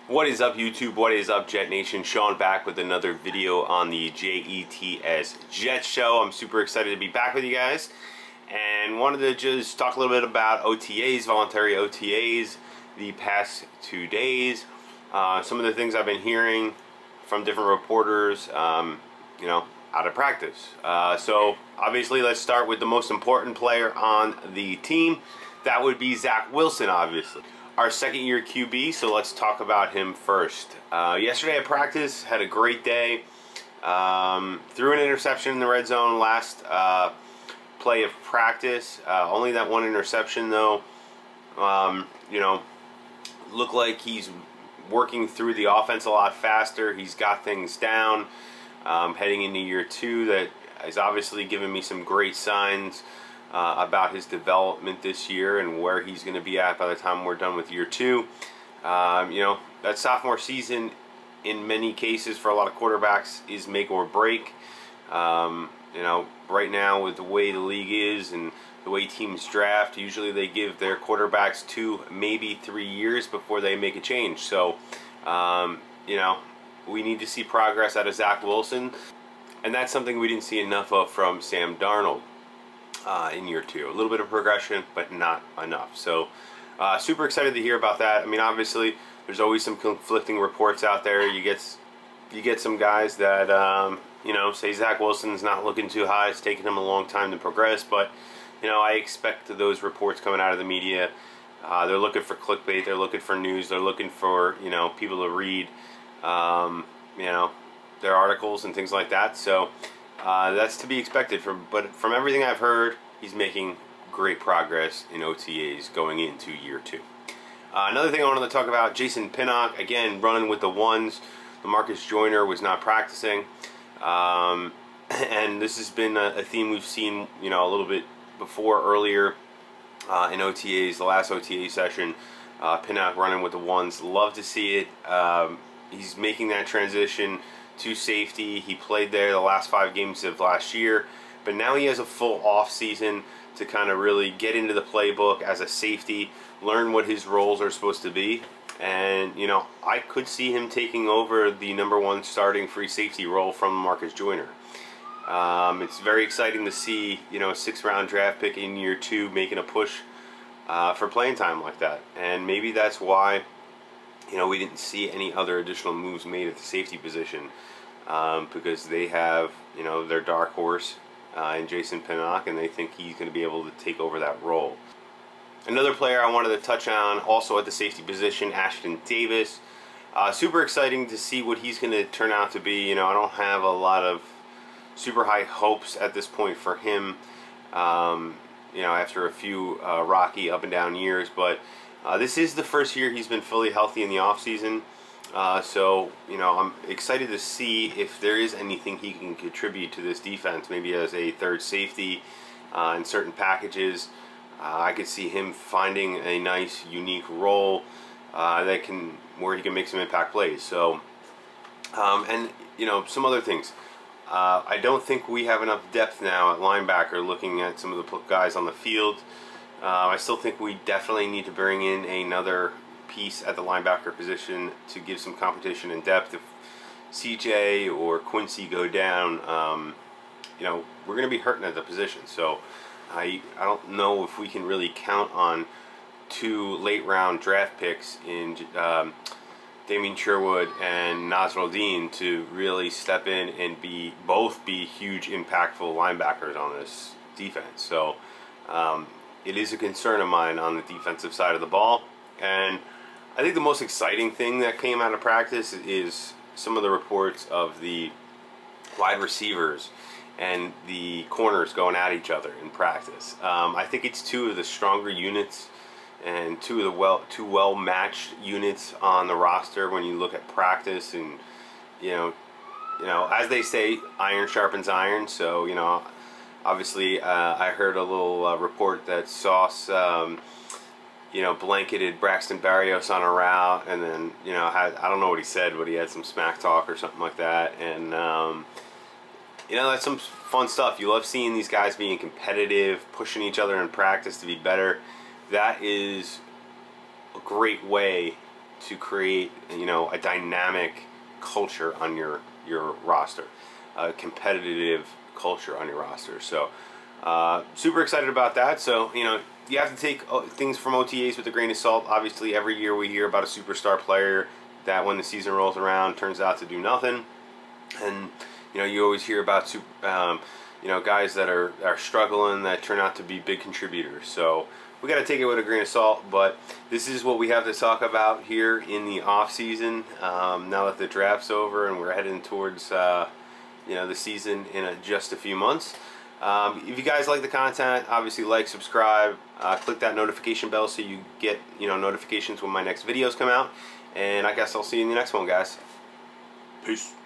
What is up, YouTube? What is up, Jet Nation? Sean back with another video on the JETS Jet Show. I'm super excited to be back with you guys and wanted to just talk a little bit about OTAs, voluntary OTAs, the past 2 days. Some of the things I've been hearing from different reporters, out of practice. So obviously let's start with the most important player on the team. That would be Zach Wilson, obviously. Our second-year QB, so let's talk about him first. Yesterday at practice, had a great day. Threw an interception in the red zone last play of practice. Only that one interception, though. Looked like he's working through the offense a lot faster. He's got things down. Heading into year 2, that is obviously giving me some great signs about his development this year and where he's going to be at by the time we're done with year 2. That sophomore season, in many cases for a lot of quarterbacks, is make or break. Right now with the way the league is and the way teams draft, usually they give their quarterbacks 2, maybe 3 years before they make a change. So, we need to see progress out of Zach Wilson, and that's something we didn't see enough of from Sam Darnold in year 2. A little bit of progression, but not enough. So super excited to hear about that. I mean, obviously there's always some conflicting reports out there. You get some guys that say Zach Wilson's not looking too high, it's taking him a long time to progress, but I expect those reports coming out of the media. They're looking for clickbait, they're looking for news, they're looking for people to read their articles and things like that. So that's to be expected. But from everything I've heard, he's making great progress in OTAs going into year 2. Another thing I wanted to talk about, Jason Pinnock, again, running with the ones. The Marcus Joyner was not practicing. And this has been a theme we've seen, a little bit before, earlier in OTAs, the last OTA session. Pinnock running with the ones. Love to see it. He's making that transition to safety. He played there the last 5 games of last year, but now he has a full off season to kind of really get into the playbook as a safety, learn what his roles are supposed to be, and I could see him taking over the #1 starting free safety role from Marcus Joyner. It's very exciting to see a 6th-round draft pick in year 2 making a push for playing time like that, and maybe that's why we didn't see any other additional moves made at the safety position, because they have, their dark horse in Jason Pinnock, and they think he's going to be able to take over that role. Another player I wanted to touch on, also at the safety position, Ashton Davis. Super exciting to see what he's going to turn out to be. I don't have a lot of super high hopes at this point for him, after a few rocky up and down years, but this is the first year he's been fully healthy in the offseason. So, I'm excited to see if there is anything he can contribute to this defense, maybe as a third safety in certain packages. I could see him finding a nice, unique role where he can make some impact plays. So, and, some other things. I don't think we have enough depth now at linebacker, looking at some of the guys on the field. I still think we definitely need to bring in another piece at the linebacker position to give some competition and depth. If CJ or Quincy go down, we're going to be hurting at the position. So I don't know if we can really count on 2 late-round draft picks in Damien Sherwood and Nasruddin to really step in and both be huge, impactful linebackers on this defense. So it is a concern of mine on the defensive side of the ball. And I think the most exciting thing that came out of practice is some of the reports of the wide receivers and the corners going at each other in practice. I think it's 2 of the stronger units and 2 of the two well-matched units on the roster when you look at practice. And as they say, iron sharpens iron. So obviously, I heard a little report that Sauce, blanketed Braxton Berrios on a route, and then, I don't know what he said, but he had some smack talk or something like that. And, that's some fun stuff. You love seeing these guys being competitive, pushing each other in practice to be better. That is a great way to create, you know, a dynamic culture on your roster, a competitive culture on your roster. So super excited about that. So, you know, you have to take things from OTAs with a grain of salt. Obviously, every year we hear about a superstar player that when the season rolls around turns out to do nothing. And, you know, you always hear about you know, guys that are struggling that turn out to be big contributors. So we got to take it with a grain of salt, but this is what we have to talk about here in the off season. Now that the draft's over and we're heading towards you know, the season in just a few months. If you guys like the content, obviously like, subscribe, click that notification bell so you get, you know, notifications when my next videos come out. And I guess I'll see you in the next one, guys. Peace.